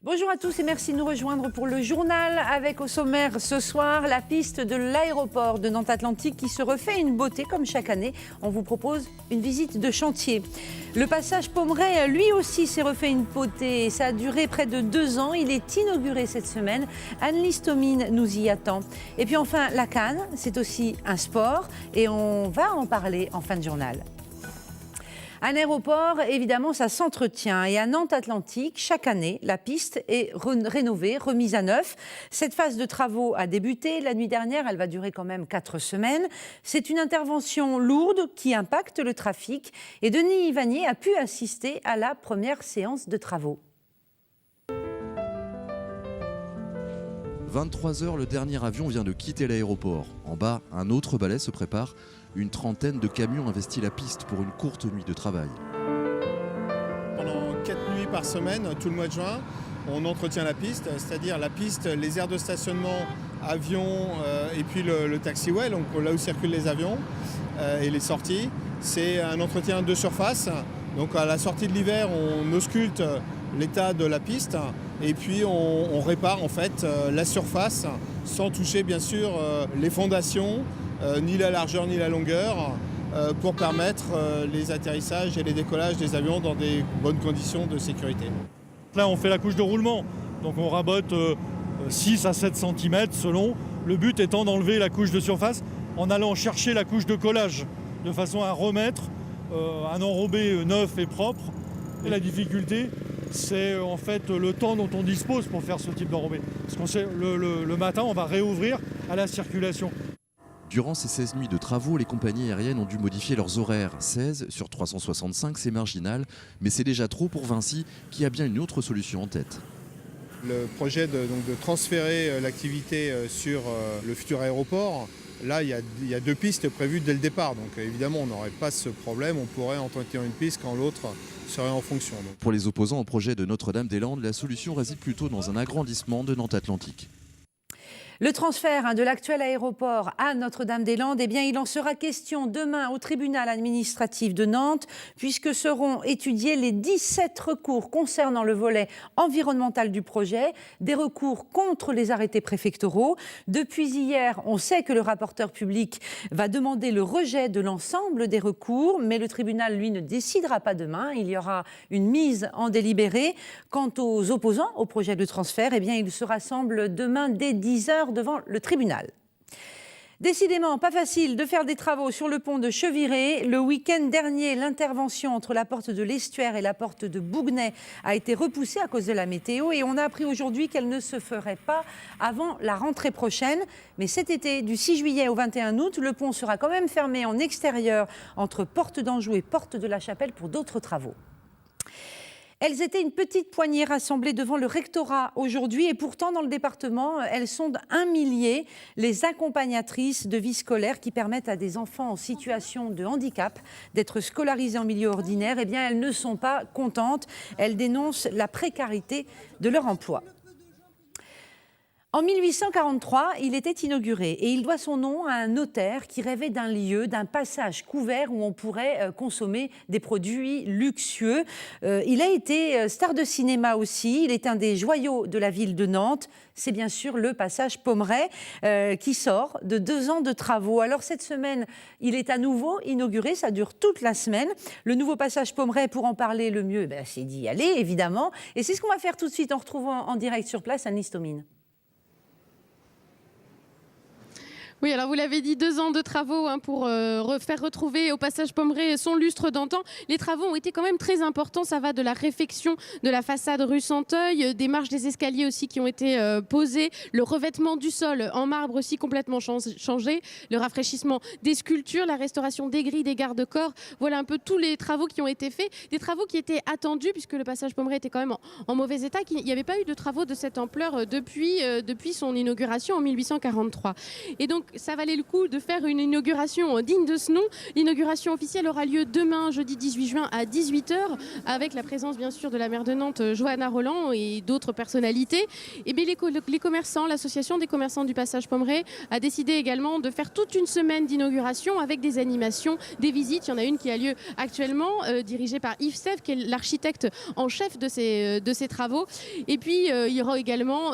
Bonjour à tous et merci de nous rejoindre pour le journal avec au sommaire ce soir la piste de l'aéroport de Nantes Atlantique qui se refait une beauté comme chaque année. On vous propose une visite de chantier. Le passage Pommerais lui aussi s'est refait une beauté et ça a duré près de 2 ans. Il est inauguré cette semaine. Anne-Lise Thomine nous y attend. Et puis enfin la Cannes, c'est aussi un sport et on va en parler en fin de journal. Un aéroport, évidemment, ça s'entretient. Et à Nantes Atlantique, chaque année, la piste est rénovée, remise à neuf. Cette phase de travaux a débuté. La nuit dernière, elle va durer quand même 4 semaines. C'est une intervention lourde qui impacte le trafic. Et Denis Vanier a pu assister à la première séance de travaux. 23h, le dernier avion vient de quitter l'aéroport. En bas, un autre balai se prépare. Une trentaine de camions investit la piste pour une courte nuit de travail. Pendant 4 nuits par semaine, tout le mois de juin, on entretient la piste, c'est-à-dire la piste, les aires de stationnement, avions et puis le taxiway, donc là où circulent les avions et les sorties. C'est un entretien de surface. Donc à la sortie de l'hiver, on ausculte l'état de la piste et puis on répare en fait la surface sans toucher bien sûr les fondations, ni la largeur ni la longueur, pour permettre les atterrissages et les décollages des avions dans des bonnes conditions de sécurité. Là on fait la couche de roulement, donc on rabote 6 à 7 cm selon, le but étant d'enlever la couche de surface en allant chercher la couche de collage, de façon à remettre un enrobé neuf et propre. Et la difficulté, c'est en fait le temps dont on dispose pour faire ce type d'enrobé. Parce qu'on sait, le matin, on va réouvrir à la circulation. Durant ces 16 nuits de travaux, les compagnies aériennes ont dû modifier leurs horaires. 16 sur 365, c'est marginal, mais c'est déjà trop pour Vinci, qui a bien une autre solution en tête. Le projet de transférer l'activité sur le futur aéroport, là, il y a 2 pistes prévues dès le départ. Donc évidemment, on n'aurait pas ce problème. On pourrait entretenir une piste quand l'autre serait en fonction. Donc. Pour les opposants au projet de Notre-Dame-des-Landes, la solution réside plutôt dans un agrandissement de Nantes Atlantique. Le transfert de l'actuel aéroport à Notre-Dame-des-Landes, eh bien, il en sera question demain au tribunal administratif de Nantes, puisque seront étudiés les 17 recours concernant le volet environnemental du projet, des recours contre les arrêtés préfectoraux. Depuis hier, on sait que le rapporteur public va demander le rejet de l'ensemble des recours, mais le tribunal, lui, ne décidera pas demain. Il y aura une mise en délibéré. Quant aux opposants au projet de transfert, eh bien, ils se rassemblent demain dès 10h devant le tribunal. Décidément, pas facile de faire des travaux sur le pont de Cheviré. Le week-end dernier, l'intervention entre la porte de l'Estuaire et la porte de Bouguenais a été repoussée à cause de la météo et on a appris aujourd'hui qu'elle ne se ferait pas avant la rentrée prochaine. Mais cet été, du 6 juillet au 21 août, le pont sera quand même fermé en extérieur entre Porte d'Anjou et Porte de la Chapelle pour d'autres travaux. Elles étaient une petite poignée rassemblée devant le rectorat aujourd'hui et pourtant dans le département, elles sont 1 millier, les accompagnatrices de vie scolaire qui permettent à des enfants en situation de handicap d'être scolarisés en milieu ordinaire. Eh bien, elles ne sont pas contentes, elles dénoncent la précarité de leur emploi. En 1843, il était inauguré et il doit son nom à un notaire qui rêvait d'un lieu, d'un passage couvert où on pourrait consommer des produits luxueux. Il a été star de cinéma aussi, il est un des joyaux de la ville de Nantes. C'est bien sûr le passage Pommerais qui sort de 2 ans de travaux. Alors cette semaine, il est à nouveau inauguré, ça dure toute la semaine. Le nouveau passage Pommerais, pour en parler le mieux, c'est d'y aller évidemment. Et c'est ce qu'on va faire tout de suite en retrouvant en direct sur place Anne-Lise Thomine. Oui, alors vous l'avez dit, 2 ans de travaux pour faire retrouver au passage Pommerais son lustre d'antan. Les travaux ont été quand même très importants. Ça va de la réfection de la façade rue Santeuil, des marches des escaliers aussi qui ont été posées, le revêtement du sol en marbre aussi complètement changé, le rafraîchissement des sculptures, la restauration des grilles, des garde-corps. Voilà un peu tous les travaux qui ont été faits. Des travaux qui étaient attendus puisque le passage Pommerais était quand même en mauvais état. Il n'y avait pas eu de travaux de cette ampleur depuis son inauguration en 1843. Et donc, ça valait le coup de faire une inauguration digne de ce nom. L'inauguration officielle aura lieu demain, jeudi 18 juin à 18 h, avec la présence bien sûr de la maire de Nantes, Johanna Rolland, et d'autres personnalités. Et bien, les commerçants, l'association des commerçants du passage Pommerais a décidé également de faire toute une semaine d'inauguration avec des animations, des visites. Il y en a une qui a lieu actuellement, dirigée par Yves Sèvres, qui est l'architecte en chef de ces travaux. Et puis, il y aura également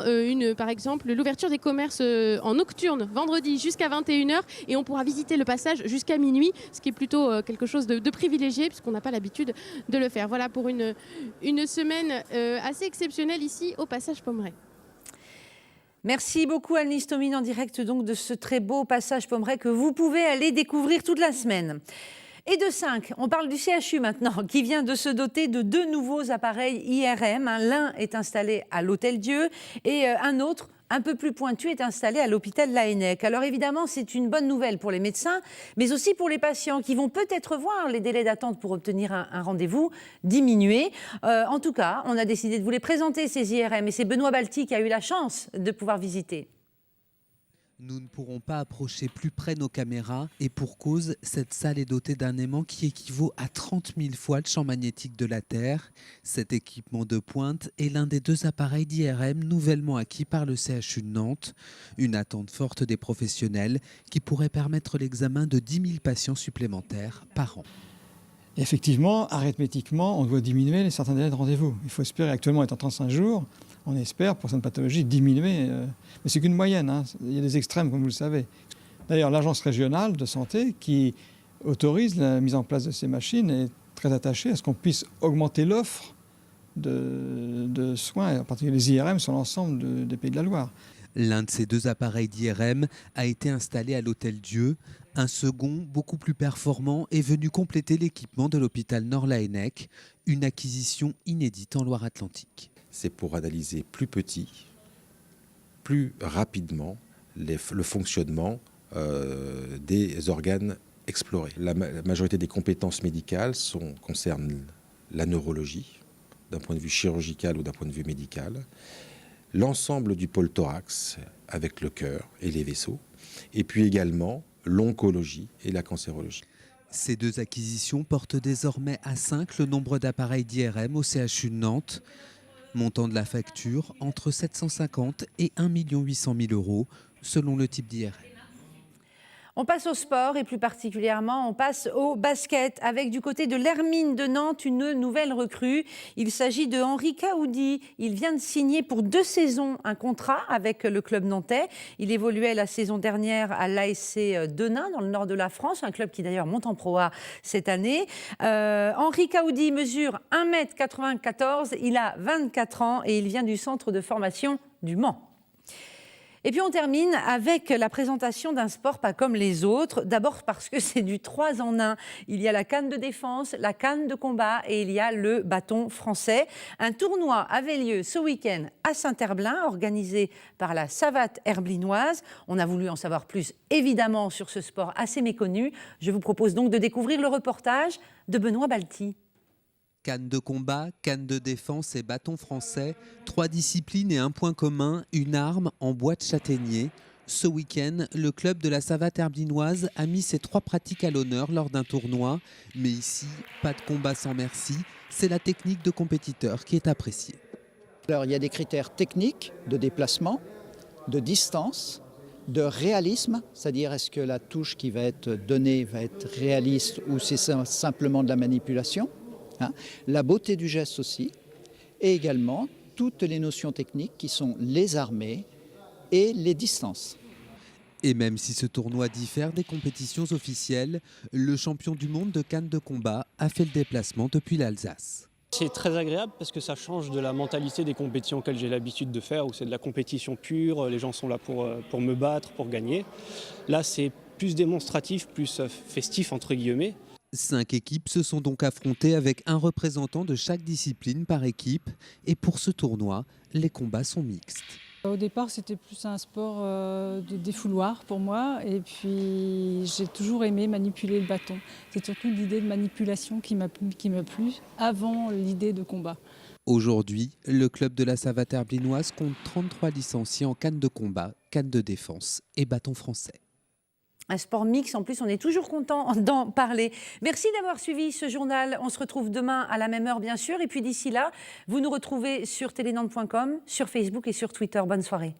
par exemple, l'ouverture des commerces en nocturne, vendredi jusqu'à 21 h, et on pourra visiter le passage jusqu'à minuit, ce qui est plutôt quelque chose de privilégié, puisqu'on n'a pas l'habitude de le faire. Voilà pour une semaine assez exceptionnelle ici au passage Pommerais. Merci beaucoup Anne-Lise Thomine, en direct donc de ce très beau passage Pommerais que vous pouvez aller découvrir toute la semaine. Et de 5, on parle du CHU maintenant, qui vient de se doter de 2 nouveaux appareils IRM. L'un est installé à l'Hôtel-Dieu et un autre, un peu plus pointu, est installé à l'hôpital Laennec. Alors évidemment, c'est une bonne nouvelle pour les médecins, mais aussi pour les patients qui vont peut-être voir les délais d'attente pour obtenir un rendez-vous diminuer. En tout cas, on a décidé de vous les présenter, ces IRM, et c'est Benoît Balti qui a eu la chance de pouvoir visiter. Nous ne pourrons pas approcher plus près nos caméras, et pour cause, cette salle est dotée d'un aimant qui équivaut à 30 000 fois le champ magnétique de la Terre. Cet équipement de pointe est l'un des 2 appareils d'IRM nouvellement acquis par le CHU de Nantes. Une attente forte des professionnels qui pourrait permettre l'examen de 10 000 patients supplémentaires par an. Effectivement, arithmétiquement, on doit diminuer certains délais de rendez-vous. Il faut espérer, actuellement, être en 35 jours. On espère, pour cette pathologie, diminuer. Mais c'est qu'une moyenne, hein. Il y a des extrêmes, comme vous le savez. D'ailleurs, l'agence régionale de santé, qui autorise la mise en place de ces machines, est très attachée à ce qu'on puisse augmenter l'offre de soins, en particulier les IRM, sur l'ensemble des Pays de la Loire. L'un de ces 2 appareils d'IRM a été installé à l'Hôtel-Dieu. Un second, beaucoup plus performant, est venu compléter l'équipement de l'hôpital Nord-Laennec, une acquisition inédite en Loire-Atlantique. C'est pour analyser plus petit, plus rapidement le fonctionnement des organes explorés. La majorité des compétences médicales concernent la neurologie, d'un point de vue chirurgical ou d'un point de vue médical, l'ensemble du pôle thorax avec le cœur et les vaisseaux, et puis également l'oncologie et la cancérologie. Ces 2 acquisitions portent désormais à 5 le nombre d'appareils d'IRM au CHU de Nantes. Montant de la facture entre 750 et 1 800 000 € selon le type d'IRM. On passe au sport et plus particulièrement on passe au basket avec du côté de l'Hermine de Nantes une nouvelle recrue. Il s'agit de Henri Caoudi. Il vient de signer pour 2 saisons un contrat avec le club nantais. Il évoluait la saison dernière à l'ASC Denain dans le nord de la France, un club qui d'ailleurs monte en Pro A cette année. Henri Caoudi mesure 1,94 m, il a 24 ans et il vient du centre de formation du Mans. Et puis on termine avec la présentation d'un sport pas comme les autres. D'abord parce que c'est du 3 en 1. Il y a la canne de défense, la canne de combat et il y a le bâton français. Un tournoi avait lieu ce week-end à Saint-Herblain, organisé par la Savate Herblinoise. On a voulu en savoir plus, évidemment, sur ce sport assez méconnu. Je vous propose donc de découvrir le reportage de Benoît Balti. Canne de combat, canne de défense et bâton français, 3 disciplines et un point commun, une arme en bois de châtaignier. Ce week-end, le club de la Savate Herblinoise a mis ces 3 pratiques à l'honneur lors d'un tournoi. Mais ici, pas de combat sans merci, c'est la technique de compétiteur qui est appréciée. Alors, il y a des critères techniques de déplacement, de distance, de réalisme, c'est-à-dire est-ce que la touche qui va être donnée va être réaliste ou c'est simplement de la manipulation. La beauté du geste aussi, et également toutes les notions techniques qui sont les armées et les distances. Et même si ce tournoi diffère des compétitions officielles, le champion du monde de canne de combat a fait le déplacement depuis l'Alsace. C'est très agréable parce que ça change de la mentalité des compétitions auxquelles j'ai l'habitude de faire, où c'est de la compétition pure, les gens sont là pour me battre, pour gagner. Là, c'est plus démonstratif, plus festif, entre guillemets. 5 équipes se sont donc affrontées avec un représentant de chaque discipline par équipe. Et pour ce tournoi, les combats sont mixtes. Au départ, c'était plus un sport de défouloir pour moi. Et puis, j'ai toujours aimé manipuler le bâton. C'est surtout l'idée de manipulation qui m'a plu avant l'idée de combat. Aujourd'hui, le club de la Savate Herblinoise compte 33 licenciés en canne de combat, canne de défense et bâton français. Un sport mix, en plus, on est toujours content d'en parler. Merci d'avoir suivi ce journal. On se retrouve demain à la même heure, bien sûr. Et puis d'ici là, vous nous retrouvez sur telenantes.com, sur Facebook et sur Twitter. Bonne soirée.